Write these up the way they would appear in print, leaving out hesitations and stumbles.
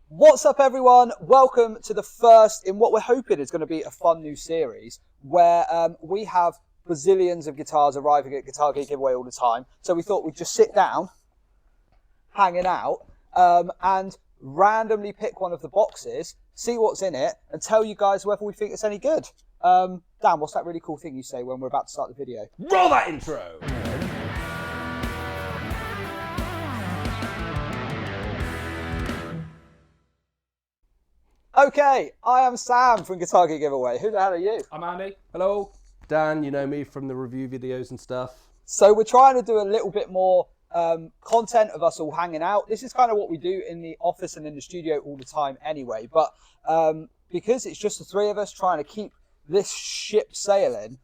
What's up, everyone? Welcome to the first in what we're hoping is going to be a fun new series where we have bazillions of guitars arriving at Guitar Geek Giveaway all the time. So we thought we'd just sit down, hanging out, and randomly pick one of the boxes, see what's in it, and tell you guys whether we think it's any good. Dan, what's that really cool thing you say when we're about to start the video? Roll that intro! Okay, I am Sam from Guitar Geek Giveaway. Who the hell are you? I'm Andy. Hello. Dan, you know me from the review videos and stuff. So we're trying to do a little bit more content of us all hanging out. This is kind of what we do in the office and in the studio all the time anyway. But because it's just the three of us trying to keep this ship sailing,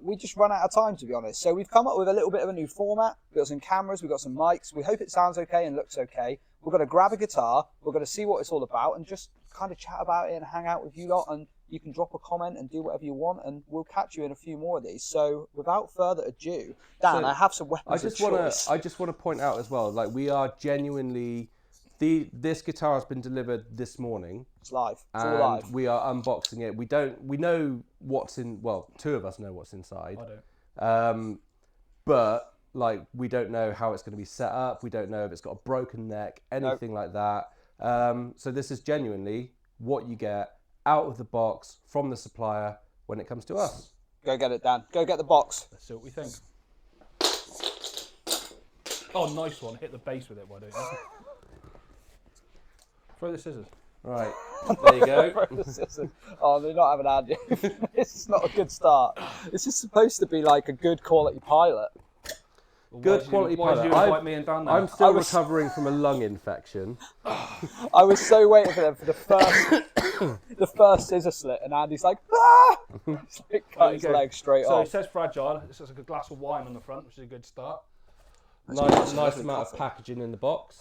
we just run out of time, to be honest. So we've come up with a little bit of a new format. We've got some cameras, we've got some mics. We hope it sounds okay and looks okay. We're going to grab a guitar, we're going to see what it's all about and just kind of chat about it and hang out with you lot, and you can drop a comment and do whatever you want, and we'll catch you in a few more of these. So without further ado, Dan, I have some weapons of choice. I just want to point out as well, like, we are genuinely, this guitar has been delivered this morning. It's live. It's and all live. We are unboxing it. We know what's in, well, two of us know what's inside. I don't. But like, we don't know how it's going to be set up. We don't know if it's got a broken neck, anything like that. So this is genuinely what you get out of the box from the supplier when it comes to us. Go get it, Dan. Go get the box. Let's see what we think. Oh, nice one. Hit the base with it, why don't you? Throw the scissors. Right, there you go. Oh, they're not having Andy. This is not a good start. This is supposed to be like a good quality pilot. Well, Good quality why did you pilot. invite me and Dan then? I'm still recovering from a lung infection. I was so waiting for them for the first scissor slit, and Andy's like, ah! He's like, cut his leg straight So off. it says fragile. It says like a glass of wine on the front, which is a good start. Nice amount of packaging in the box.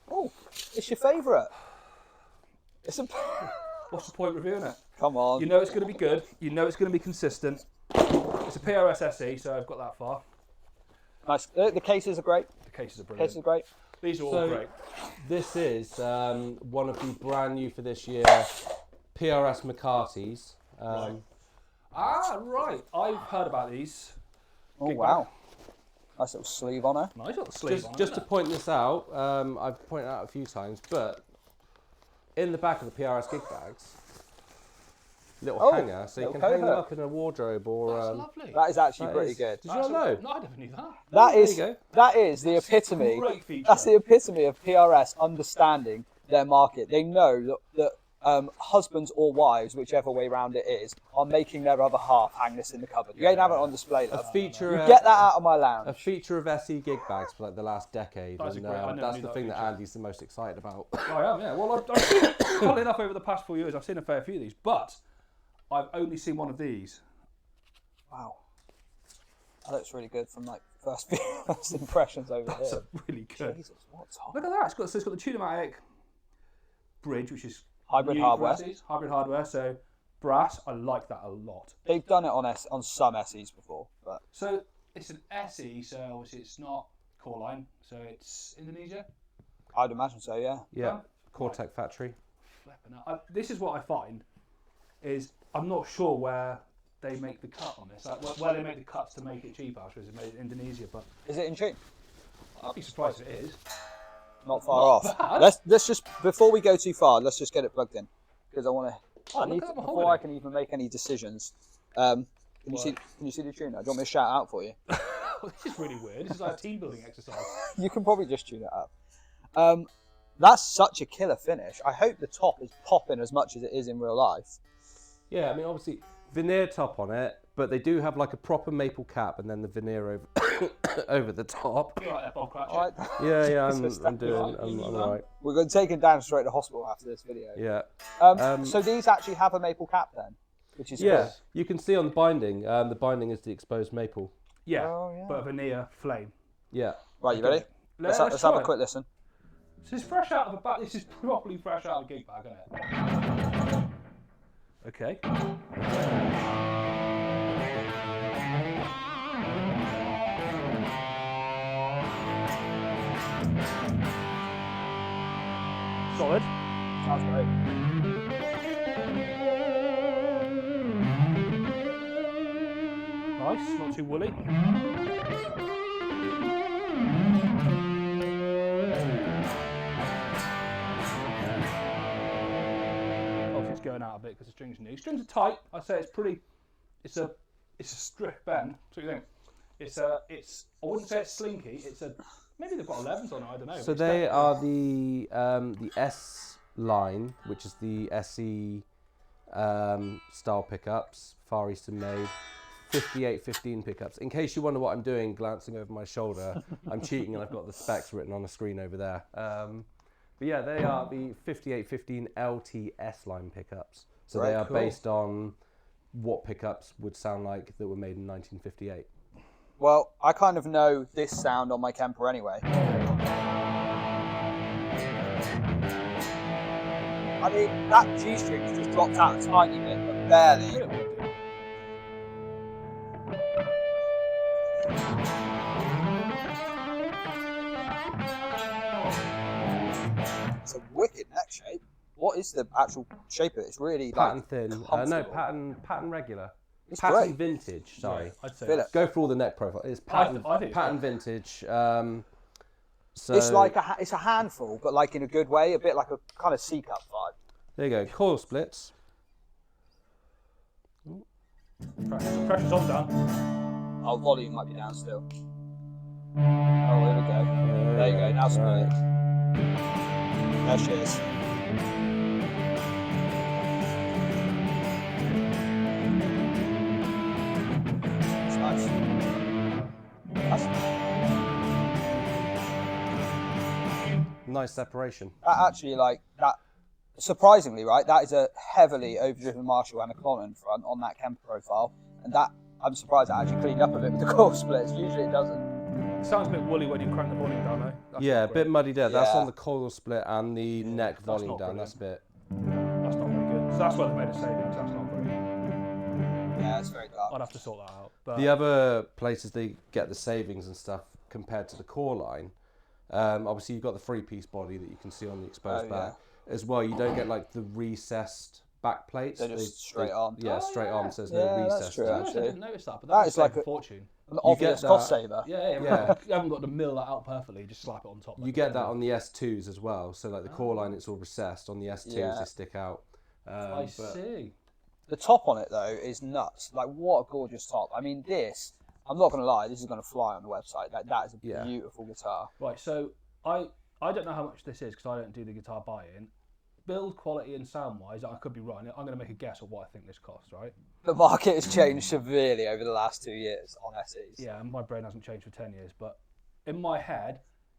Oh, it's your favourite. It's a. What's the point reviewing it? Come on. You know it's going to be good. You know it's going to be consistent. It's a PRS SE, so I've got that far. Nice. The cases are great. The cases are The brilliant. cases are great. These are all So, great. this is one of the brand new for this year PRS McCartys. Right. I've heard about these. Oh, Gig wow. Nice little sleeve on her. Nice little sleeve on it, Just to isn't point this out, I've pointed out a few times, but in the back of the PRS gig bags, little hanger, so you little can hang them cover. up in a wardrobe or. That's lovely. That is actually that pretty is- good. Did you not know? No, I never knew that. That there is you go. that is the epitome. Great feature. That's the epitome of PRS understanding their market. They know that husbands or wives, whichever way round it is, are making their other half hang this in the cupboard. You ain't having it on display. A Though. feature. You get that out of my A lounge. feature of SE gig bags for like the last decade, That's and a great- I never that's knew the that thing that feature. Andy's the most excited about. I am, yeah. Well, I've seen, funnily enough, over the past 4 years, I've seen a fair few of these, but I've only seen one of these. Wow, that looks really good from like first impressions over That's here. really good. Jesus, what's on? Look at that. It's got the Tunematic bridge, which is Hybrid new for hardware. SEs, hybrid hardware. So brass, I like that a lot. They've done it on some SEs before, but So it's an SE, so obviously it's not core line, so it's Indonesia. I'd imagine so. Yeah. Yeah, Cortec factory. Flipping out. This is what I find is I'm not sure where they make the cut on this, like where they make the cuts to make it cheap. Actually, is it made in Indonesia? But Is it in tune? I'd be surprised if it is. Not far Not off. bad. Let's just, before we go too far, let's just get it plugged in, because I want to. Oh, look at that Before I can even make any decisions. Can you see the tuner? Do you want me to shout out for you? This is really weird. This is like a team building exercise. You can probably just tune it up. That's such a killer finish. I hope the top is popping as much as it is in real life. Yeah, I mean, obviously veneer top on it, but they do have like a proper maple cap and then the veneer over over the top. You're right there, Bob Cratchit. All right. Yeah, I'm You all know. right. We're going to take him down straight to hospital after this video. Yeah. So these actually have a maple cap then, which is Yeah, cool. you can see on the binding. The binding is the exposed maple. Yeah, Oh, yeah. but a veneer flame. Yeah. Right, you ready? Let's have try a it. quick listen. This is fresh out of a bag. This is properly fresh out of a gig bag, isn't it? Okay. solid. Sounds great. Nice, not too woolly. Obviously, it's going out a bit because the strings are new. Strings are tight. I'd say it's pretty. It's a strict bend. So what do you think? I wouldn't say it's slinky. Maybe they've got 11s on it. I don't know. So they are the S line, which is the SE style pickups, Far Eastern made. 5815 pickups. In case you wonder what I'm doing, glancing over my shoulder, I'm cheating and I've got the specs written on the screen over there. But yeah, they are the 5815 LTS line pickups. So Very they are cool. based on what pickups would sound like that were made in 1958. Well, I kind of know this sound on my Kemper anyway. I mean, that G-string's just dropped out a tiny bit, but barely. It's a wicked neck shape. What is the actual shape of it? It's really Pattern like thin. No, comfortable. pattern regular. It's Pattern great. vintage, sorry. Yeah, I'd say Feel it. Go for all the neck profile. It's pattern, I think it's pattern great. vintage. So It's like it's a handful, but like in a good way, a bit like a kind of C-cup vibe. there you go. Coil splits. Pressure's on down. Oh, volume might be down still. Oh, here we go. There you go. Now smooth. There she is. It's nice. Nice separation. That actually, like that. Surprisingly, right? That is a heavily overdriven Marshall and a Clonan front on that Kemper profile, and that I'm surprised that actually cleaned up a bit with the coil splits. Usually it doesn't. It sounds a bit woolly when you crank the volume down, though. That's Yeah, a not bit great. muddy there. That's Yeah. on the coil split and the neck that's volume not down. brilliant. That's a bit. That's not very good. So that's where they made a savings. That's not great. Yeah, it's very dark. I'd have to sort that out. But The other places they get the savings and stuff compared to the core line, obviously you've got the three-piece body that you can see on the exposed Oh, back. As well, you don't get like the recessed back plates. They're just straight on. Yeah, Oh, straight yeah. on. So there's Yeah, no that's recess. true, to it. I actually. didn't notice that, but That that is is like like a fortune. An obvious that- cost saver. Yeah. You haven't got to mill that out perfectly. Just slap it on top. You get that on the S2s as well. So like the core line, it's all recessed. On the S2s, Yeah. they stick out. I but see. The top on it though is nuts. Like what a gorgeous top. I mean, this. I'm not gonna lie. This is gonna fly on the website. That is a Yeah. beautiful guitar. Right, so I don't know how much this is because I don't do the guitar buy-in. Build quality and sound-wise, I could be wrong. I'm going to make a guess of what I think this costs, right? The market has changed severely over the last 2 years on SEs. Yeah, and my brain hasn't changed for 10 years, but in my head,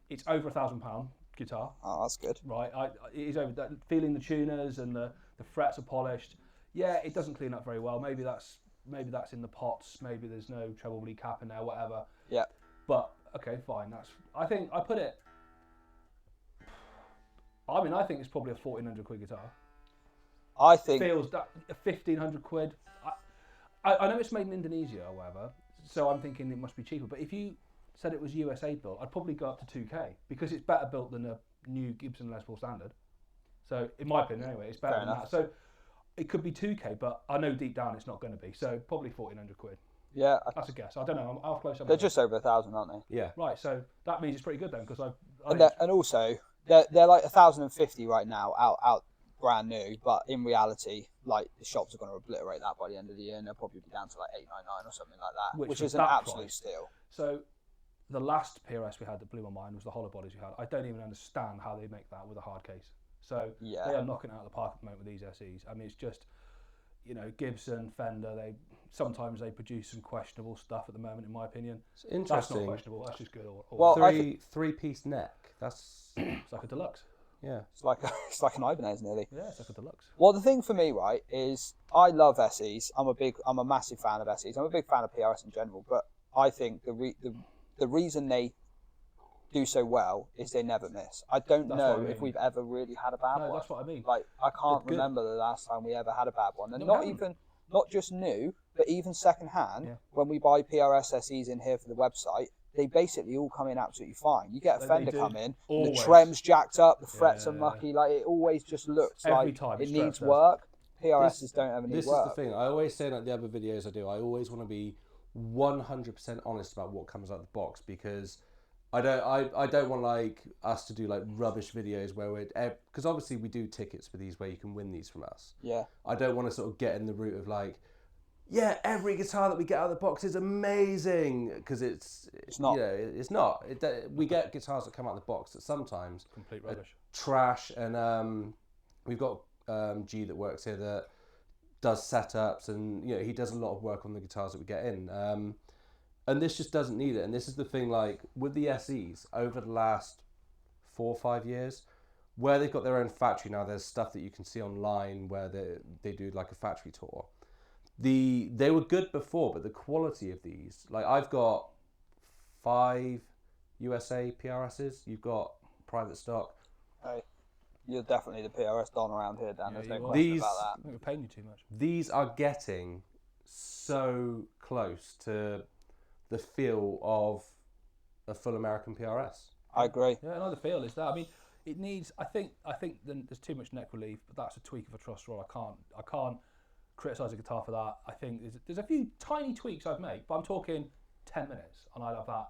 it's over £1,000 guitar, Oh, that's good. right? It is over that. Feeling the tuners and the frets are polished. Yeah, it doesn't clean up very well. Maybe that's in the pots. Maybe there's no treble bleed cap in there, whatever. Yeah. But okay, fine. I think I put it. I mean, I think it's probably a 1,400 quid guitar. I think Feels that 1,500 quid. I know it's made in Indonesia or whatever, so I'm thinking it must be cheaper. But if you said it was USA built, I'd probably go up to 2K because it's better built than a new Gibson Les Paul standard. So in my opinion, anyway, it's better Fair than enough. that. So it could be 2K, but I know deep down it's not going to be. So probably 1,400 quid. yeah, That's a guess. I don't know. How close am I? they're just over 1,000, aren't they? Yeah. Right. So that means it's pretty good then because And also they're like 1,050 right now, out brand new. But in reality, like the shops are going to obliterate that by the end of the year, and they'll probably be down to like 899 or something like that, Which which for is an that absolute price. steal. So the last PRS we had that blew my mind was the hollow bodies we had. I don't even understand how they make that with a hard case. So Yeah. they are knocking it out of the park at the moment with these SEs. I mean, it's just, Gibson, Fender, sometimes they produce some questionable stuff at the moment, in my opinion. It's That's not interesting. questionable. That's just good. Well, Three-piece neck. That's it's like a deluxe. yeah. It's like an Ibanez nearly. Yeah, it's like a deluxe. Well, the thing for me, right, is I love SEs. I'm a massive fan of SEs. I'm a big fan of PRS in general, but I think the reason they do so well is they never miss. I don't That's know what I if mean. we've ever really had a bad No, one. that's what I mean. Like I can't They're good. remember the last time we ever had a bad one, and No, we not haven't. even not just new, but even second hand. Yeah. When we buy PRS SEs in here for the website, they basically all come in absolutely fine. You get a Fender do. come in, Always. the trem's jacked up, the frets are Yeah. mucky, like it always just looks Every like time, it it straight needs up does. work. PRSs don't ever need This work. is the thing. I always say, like the other videos I do, I always want to be 100% honest about what comes out of the box, because I don't want like us to do like rubbish videos where we're, because obviously we do tickets for these where you can win these from us. Yeah. I don't want to sort of get in the route of like, yeah, every guitar that we get out of the box is amazing, because it's not. You know, it's not. We get guitars that come out of the box that sometimes Complete rubbish. trash, and we've got G that works here that does setups, and you know, he does a lot of work on the guitars that we get in, and this just doesn't need it. And this is the thing, like with the SEs over the last 4 or 5 years, where they've got their own factory now, there's stuff that you can see online where they do like a factory tour. They were good before, but the quality of these, like I've got 5 USA PRSs, you've got private stock. Hey, you're definitely the PRS don around here, Dan. There's no you are. question These- about I that. think we're paying you too much. These are getting so close to the feel of a full American PRS. I agree. Yeah, another feel is that. I mean, it needs. I think then there's too much neck relief, but that's a tweak of a truss roll. I can't criticise a guitar for that. I think there's a few tiny tweaks I'd make, but I'm talking 10 minutes, and I'd have that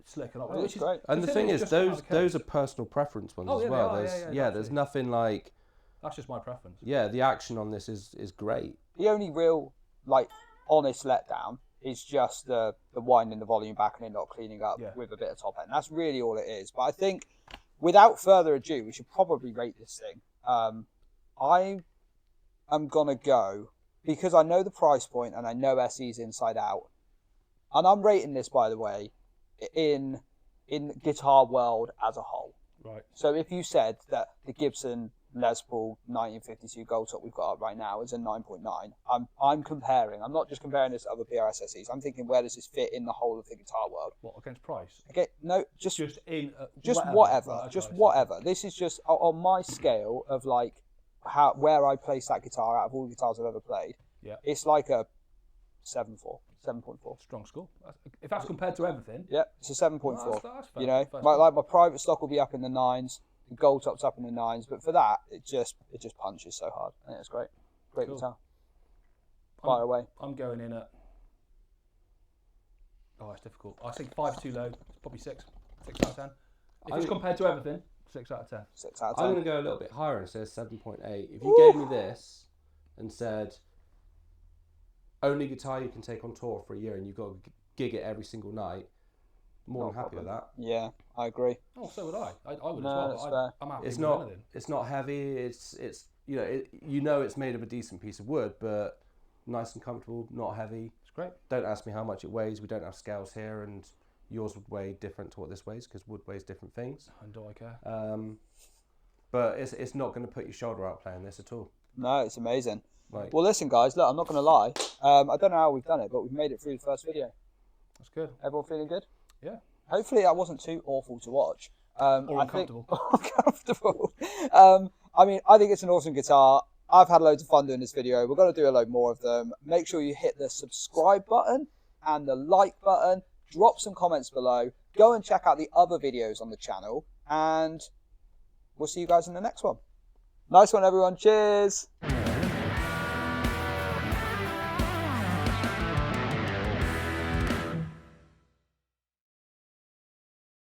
slick and up. Yeah, Which it's great. And the thing is, considering it's just those are personal preference ones Oh, as yeah, they well. are, There's yeah, there's exactly. nothing like, that's just my preference. yeah, the action on this is great. The only real, like, honest letdown is just the winding the volume back and then not cleaning up with a bit of top end. That's really all it is. But I think, without further ado, we should probably rate this thing. I am gonna go, because I know the price point and I know SE's inside out, and I'm rating this, by the way, in guitar world as a whole. Right. So if you said that the Gibson Les Paul 1952 Gold Top we've got up right now is a 9.9, I'm comparing. I'm not just comparing this to other PRS SEs. I'm thinking, where does this fit in the whole of the guitar world? What, against price? Okay, no, just in whatever. Right, Just okay. whatever. This is just on my scale of like where I place that guitar out of all the guitars I've ever played. Yeah. It's like a 7.4. Strong score. If that's compared to everything. Yeah, it's a 7.4. That's fair. You know, Fair. like my private stock will be up in the 9s, the Gold Top's up in the 9s, but for that, it just punches so hard. I think it's great. Great Cool. guitar. Fire away. I'm going in at. Oh, it's difficult. I think 5's too low. It's probably 6. 6 out of 10. If it's compared to everything, 6 out of 10. 6 out of I'm 10. going to go a little bit higher and say 7.8. If you gave me this and said, only guitar you can take on tour for a year and you've got to gig it every single night, more than happy with that. Yeah, I agree. Oh, so would I. I would No, as that's well. fair. I'm happy It's with not anything. it's not heavy. It's you know it's made of a decent piece of wood, but nice and comfortable, not heavy. It's great. Don't ask me how much it weighs. We don't have scales here, and yours would weigh different to what this weighs because wood weighs different things. And do I care? But it's not going to put your shoulder out playing this at all. No, it's amazing. Like, Well, listen, guys, look, I'm not going to lie. I don't know how we've done it, but we've made it through the first video. That's good. Everyone feeling good? Yeah. Hopefully that wasn't too awful to watch. Or I think- uncomfortable. uncomfortable. I mean, I think it's an awesome guitar. I've had loads of fun doing this video. We're going to do a load more of them. Make sure you hit the subscribe button and the like button. Drop some comments below. Go and check out the other videos on the channel. And we'll see you guys in the next one. Nice one, everyone. Cheers.